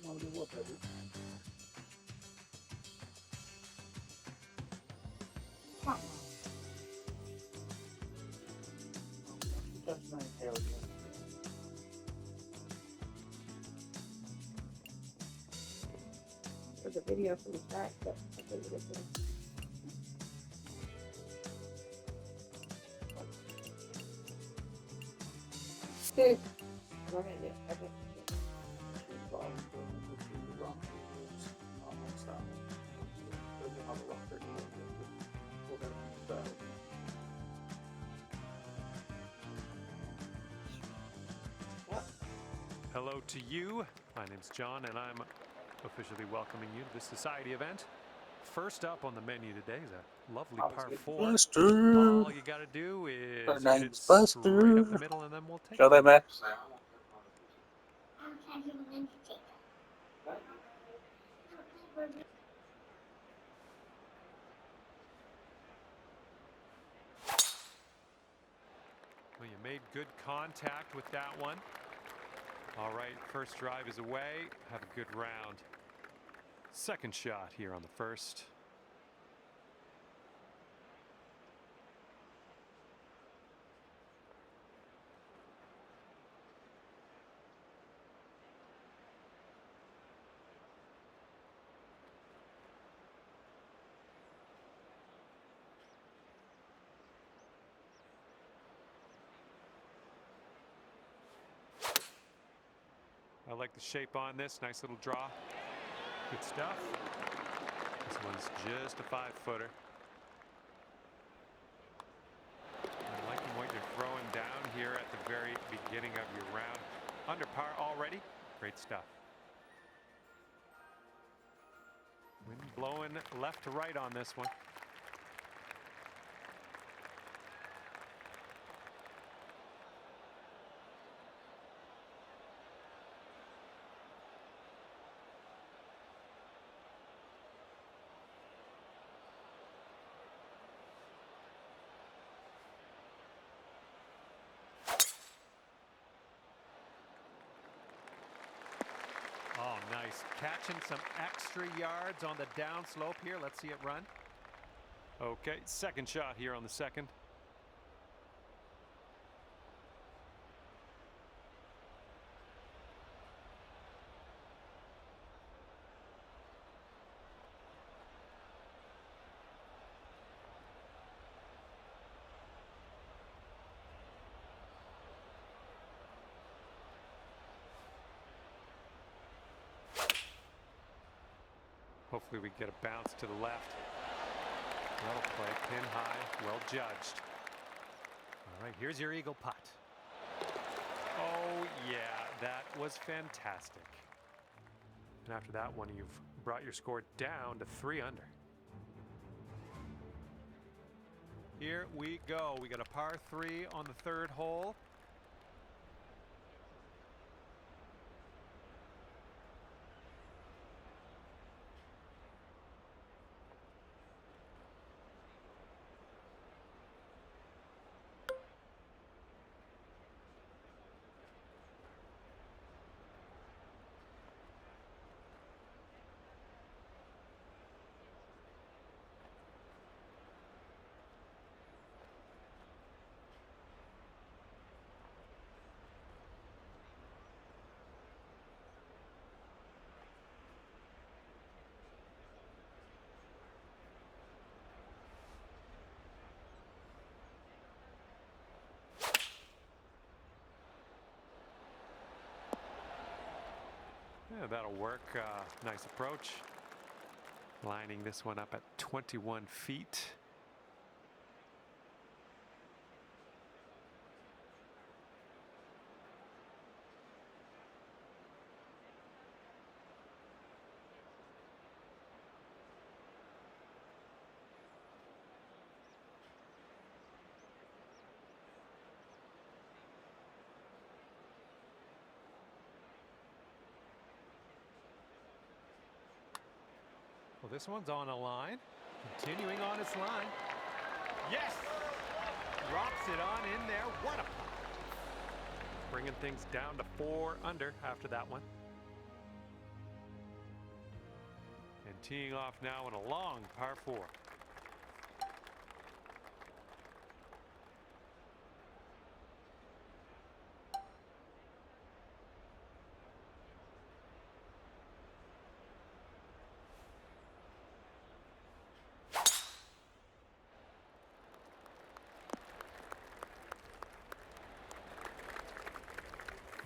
There's a video from the back, but I think it is. Dude, go ahead, yeah. I think Hello to you. My name's John, and I'm officially welcoming you to this society event. First up on the menu today is a lovely par 4. Buster. All you got to do is Her hit it name's straight Buster. up the middle, and then we'll take Show it. them, man. Well, you made good contact with that one. All right, first drive is away. Have a good round. Second shot here on the first. I like the shape on this. Nice little draw. Good stuff. This one's just a 5-footer. I'm liking what you're throwing down here at the very beginning of your round. Under par already. Great stuff. Wind blowing left to right on this one. Oh, nice. Catching some extra yards on the downslope here. Let's see it run. Okay, second shot here on the second. Hopefully we get a bounce to the left. Well played, pin high, well judged. All right, here's your eagle putt. Oh yeah, that was fantastic. And after that one, you've brought your score down to 3 under. Here we go. We got a par 3 on the third hole. Yeah, that'll work. Nice approach. Lining this one up at 21 feet. Well, this one's on a line. Continuing on its line. Yes! Drops it on in there. What a putt. Bringing things down to 4 under after that one. And teeing off now on a long par 4.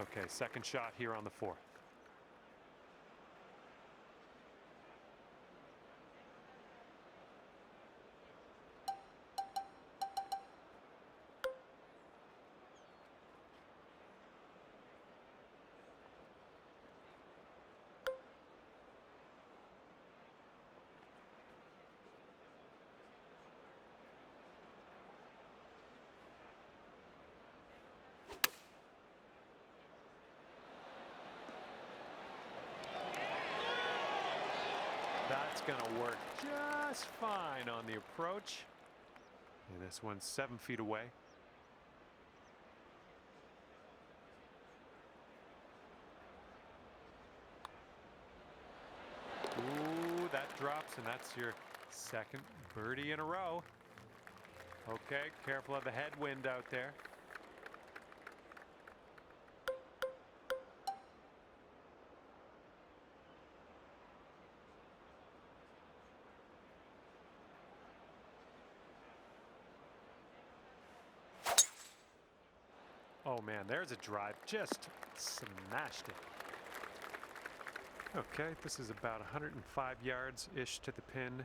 Okay, second shot here on the 4th. That's going to work just fine on the approach. And this one's 7 feet away. Ooh, that drops, and that's your second birdie in a row. Okay, careful of the headwind out there. Oh man, there's a drive. Just smashed it. Okay, this is about 105 yards-ish to the pin.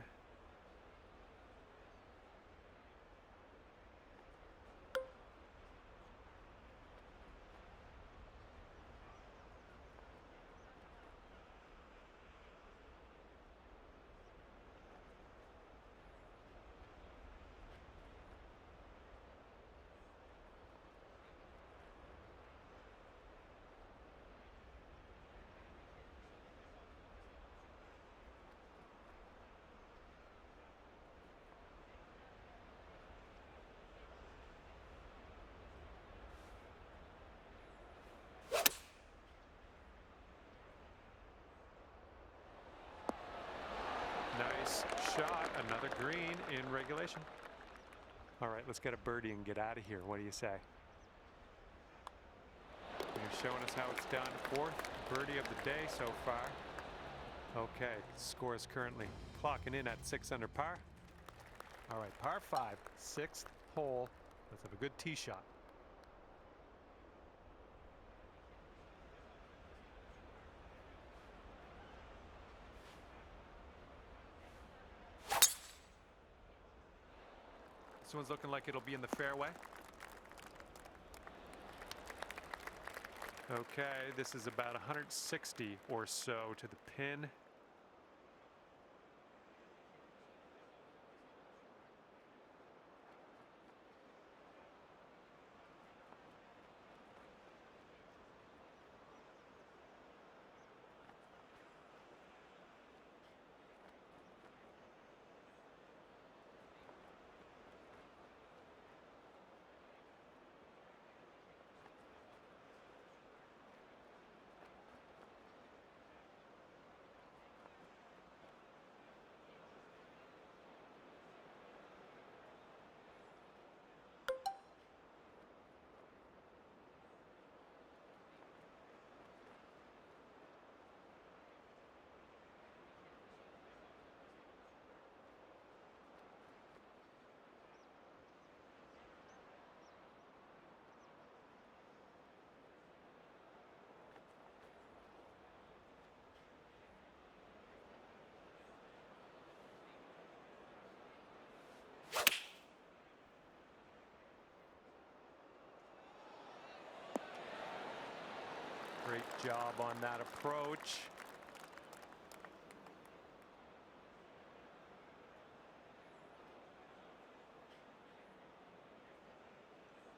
Nice shot, another green in regulation. All right, let's get a birdie and get out of here. What do you say? You're showing us how it's done. 4th birdie of the day so far. Okay, score is currently clocking in at 6 under par. All right, par 5, 6th hole. Let's have a good tee shot. This one's looking like it'll be in the fairway. Okay, this is about 160 or so to the pin. Great job on that approach.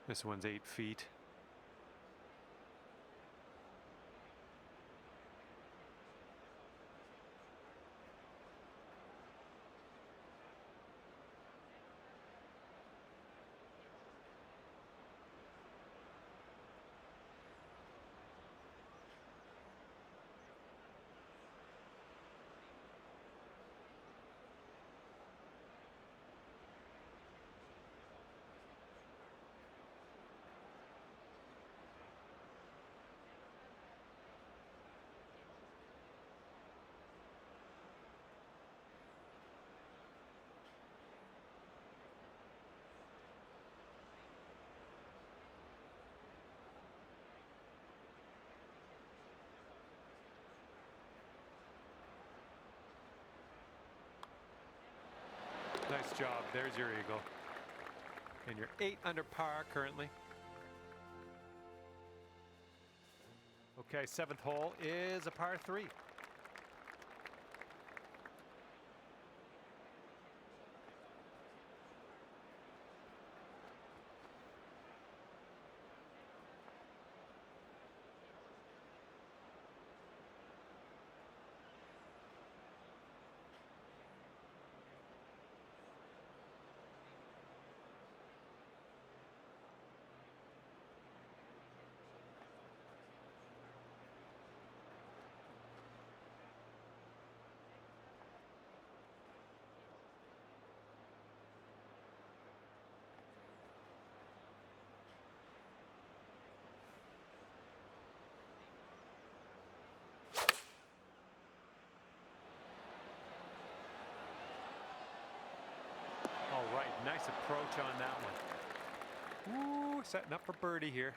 This one's 8 feet. Nice job. There's your eagle. And you're 8 under par currently. Okay, 7th hole is a par 3. All right, nice approach on that one. Ooh, setting up for birdie here.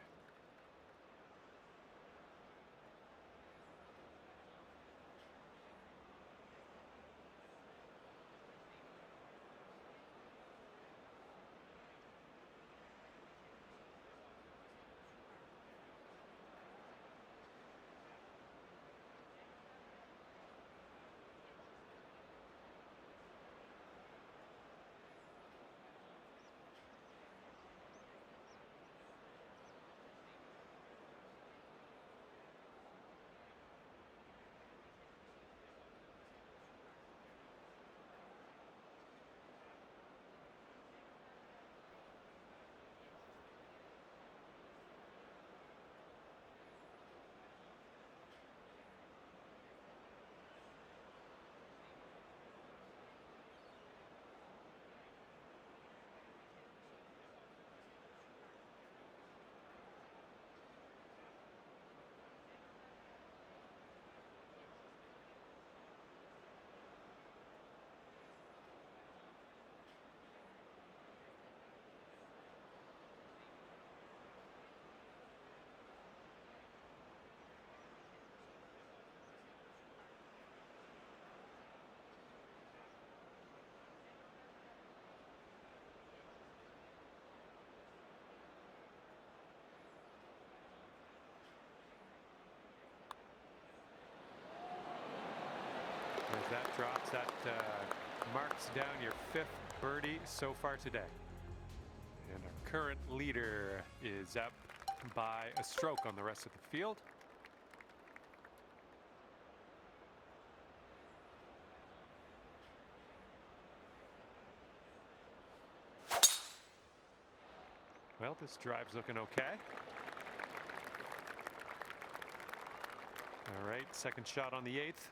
As that drops, that marks down your 5th birdie so far today. And our current leader is up by a stroke on the rest of the field. Well, this drive's looking okay. All right, second shot on the 8th.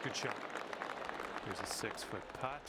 Good shot. There's a 6-foot putt.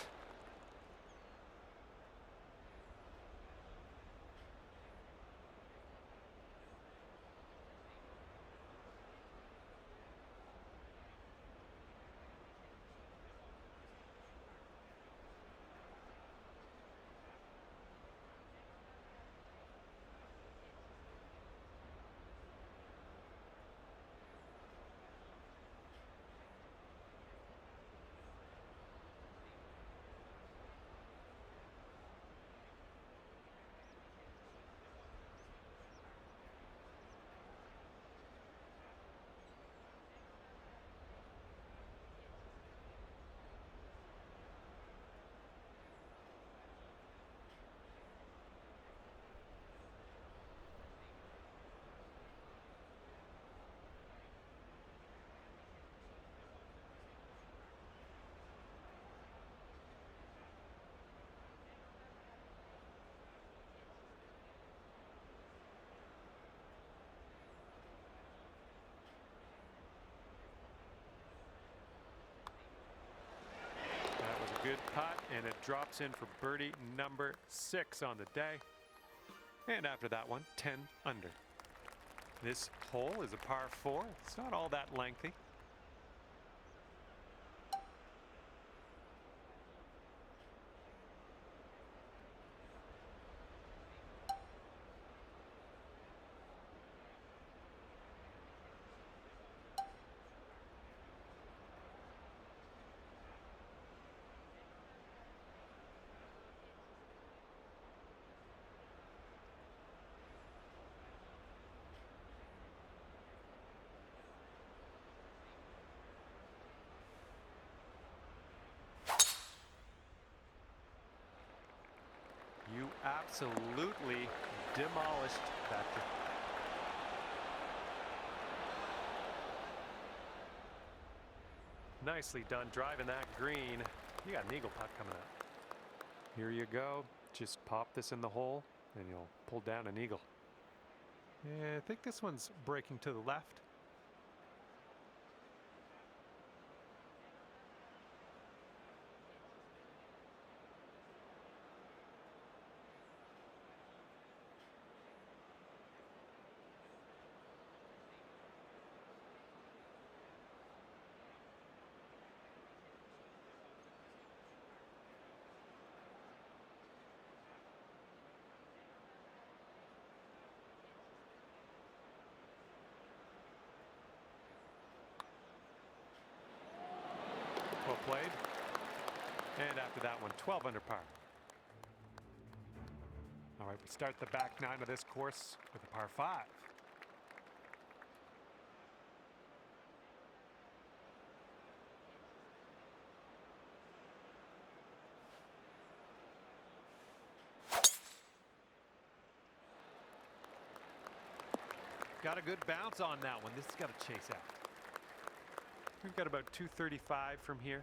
good putt, and it drops in for birdie number 6 on the day. And after that one, 10 under. This hole is a par 4. It's not all that lengthy. You absolutely demolished that. Nicely done driving that green. You got an eagle putt coming up. Here you go. Just pop this in the hole and you'll pull down an eagle. Yeah, I think this one's breaking to the left. Well played. And after that one, 12 under par. All right, we start the back 9 of this course with a par 5. Got a good bounce on that one. This has got to chase out. We've got about 235 from here.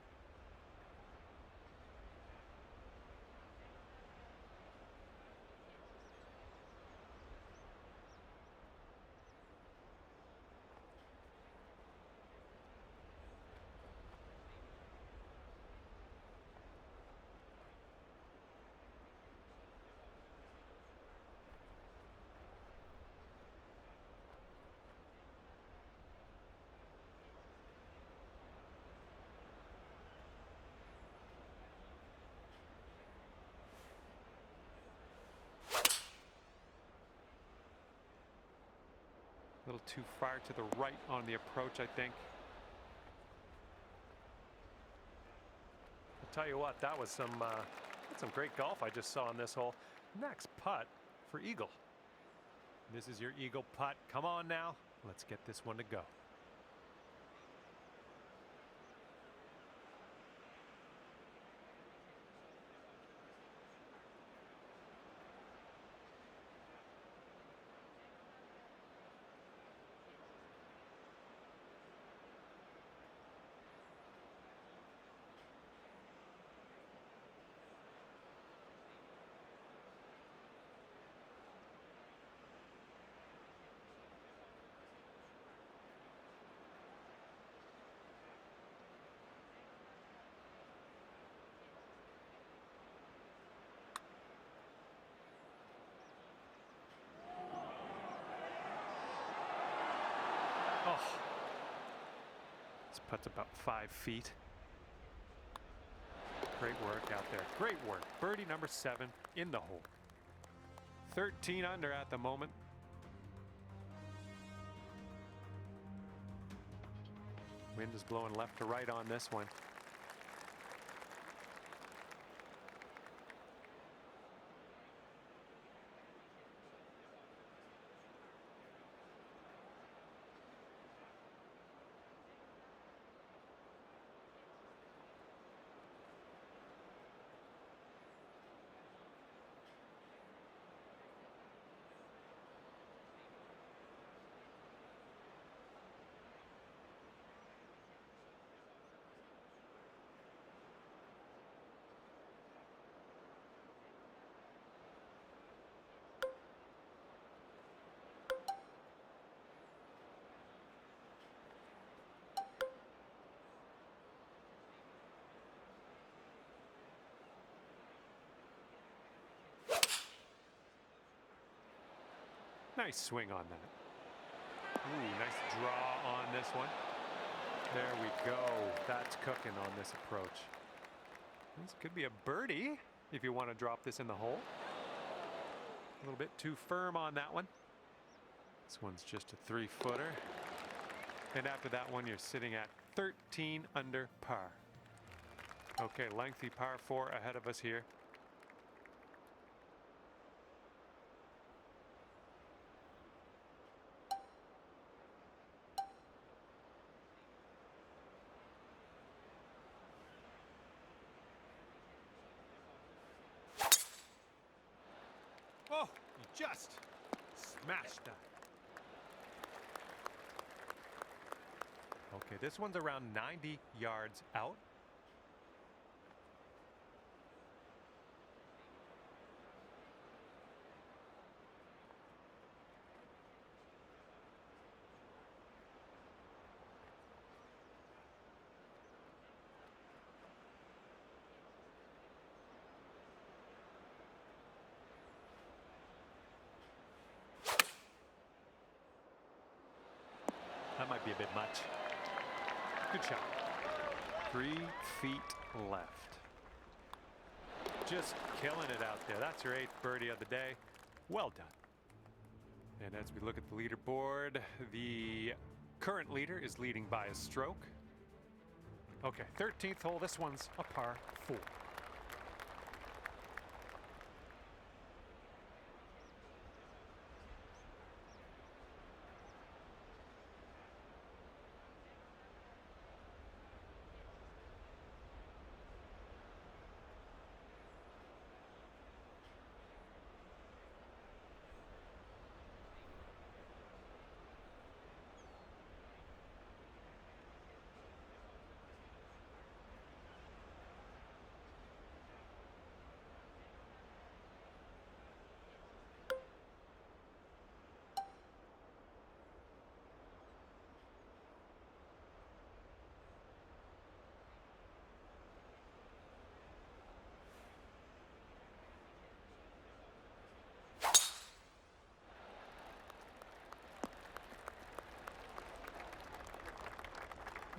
A little too far to the right on the approach, I think. I'll tell you what, that was some great golf I just saw on this hole. Next putt for eagle. This is your eagle putt. Come on now, let's get this one to go. Oh, this putt's about 5 feet. Great work out there. Great work. Birdie number 7 in the hole. 13 under at the moment. Wind is blowing left to right on this one. Nice swing on that. Ooh, nice draw on this one. There we go. That's cooking on this approach. This could be a birdie if you want to drop this in the hole. A little bit too firm on that one. This one's just a 3-footer. And after that one, you're sitting at 13 under par. Okay, lengthy par 4 ahead of us here. Oh, you just smashed that. Okay, this one's around 90 yards out. That might be a bit much. Good shot. 3 feet left. Just killing it out there. That's your 8th birdie of the day. Well done. And as we look at the leaderboard, the current leader is leading by a stroke. Okay, 13th hole. This one's a par 4.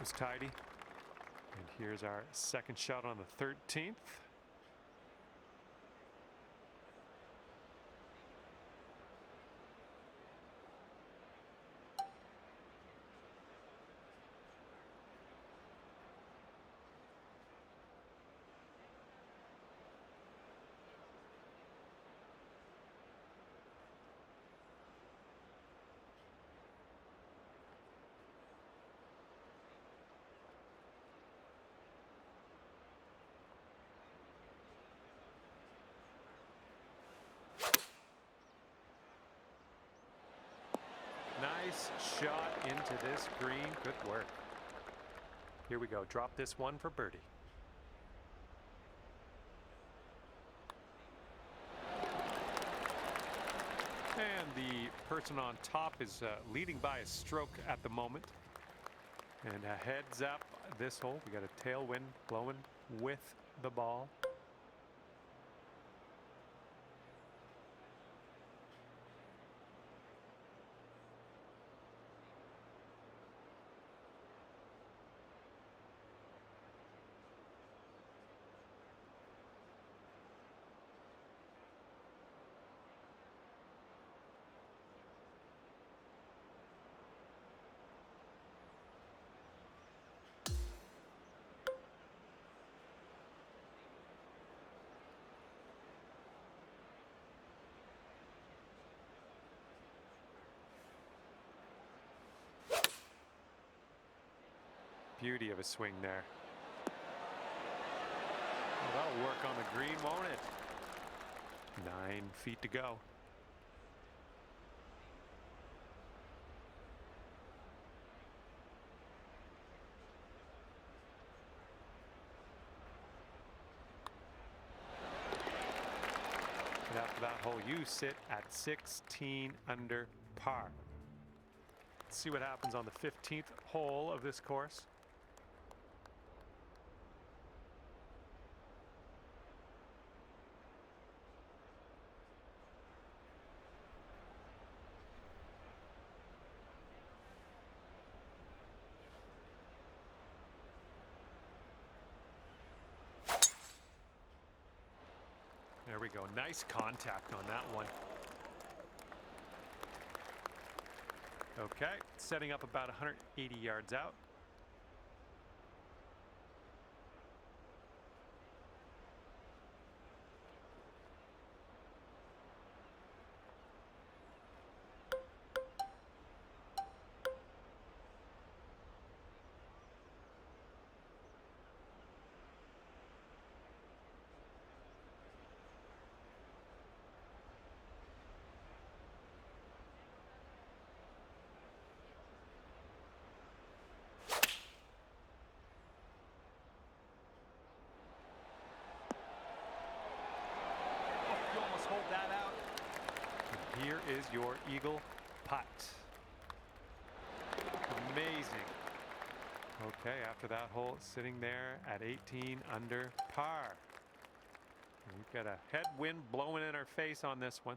Was tidy. And here's our second shot on the 13th. Nice shot into this green. Good work. Here we go. Drop this one for birdie. And the person on top is leading by a stroke at the moment. And a heads up this hole. We got a tailwind blowing with the ball. Beauty of a swing there. Well, that'll work on the green, won't it? 9 feet to go. And after that hole, you sit at 16 under par. Let's see what happens on the 15th hole of this course. nice contact on that one. Okay, setting up about 180 yards out. Hold that out. And here is your eagle putt. Amazing. Okay, after that hole, sitting there at 18 under par. And we've got a headwind blowing in our face on this one.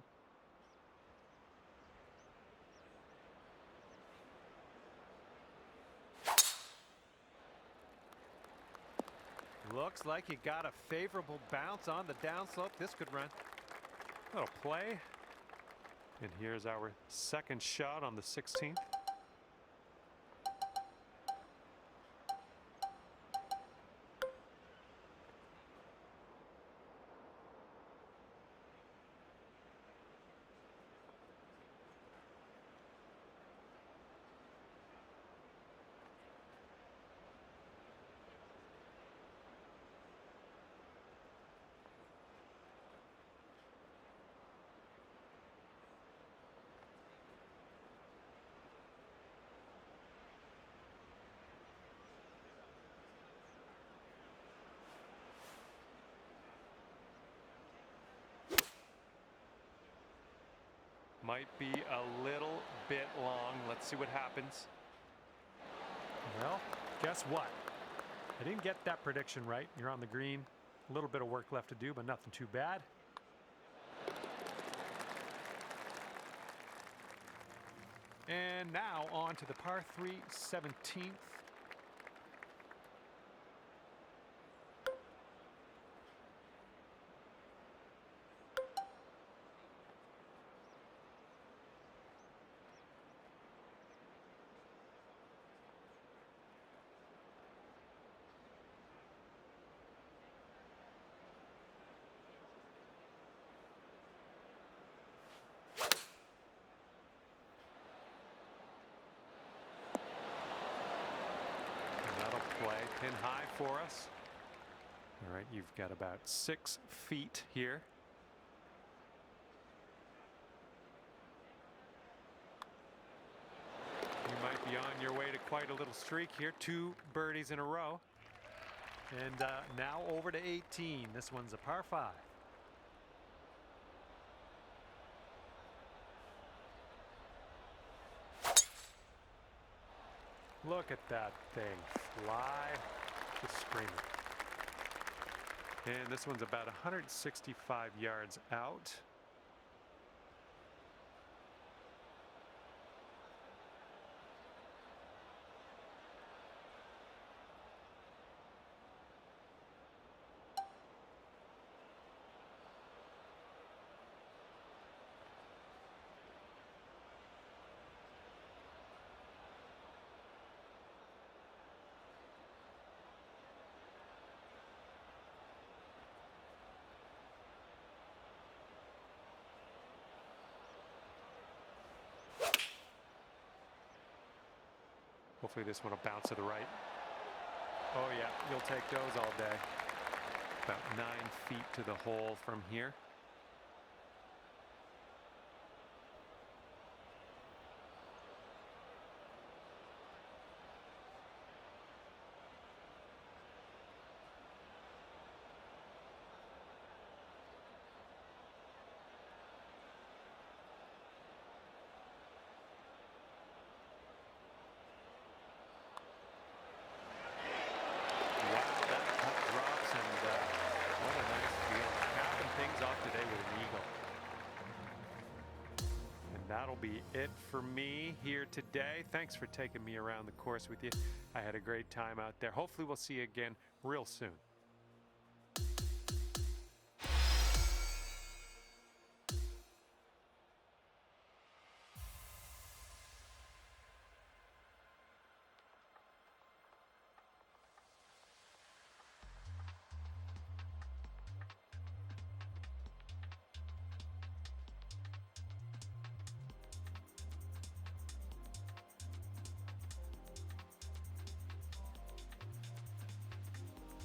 Looks like you got a favorable bounce on the downslope. This could run. Little play. And here's our second shot on the 16th. Might be a little bit long. Let's see what happens. Well, guess what? I didn't get that prediction right. You're on the green. A little bit of work left to do, but nothing too bad. And now on to the par 3 17th. Play pin high for us. All right, you've got about 6 feet here. You might be on your way to quite a little streak here. 2 birdies in a row. And now over to 18. This one's a par 5. Look at that thing fly, just screaming. And this one's about 165 yards out. Hopefully this one will bounce to the right. Oh yeah, you'll take those all day. About 9 feet to the hole from here. That'll be it for me here today. Thanks for taking me around the course with you. I had a great time out there. Hopefully we'll see you again real soon.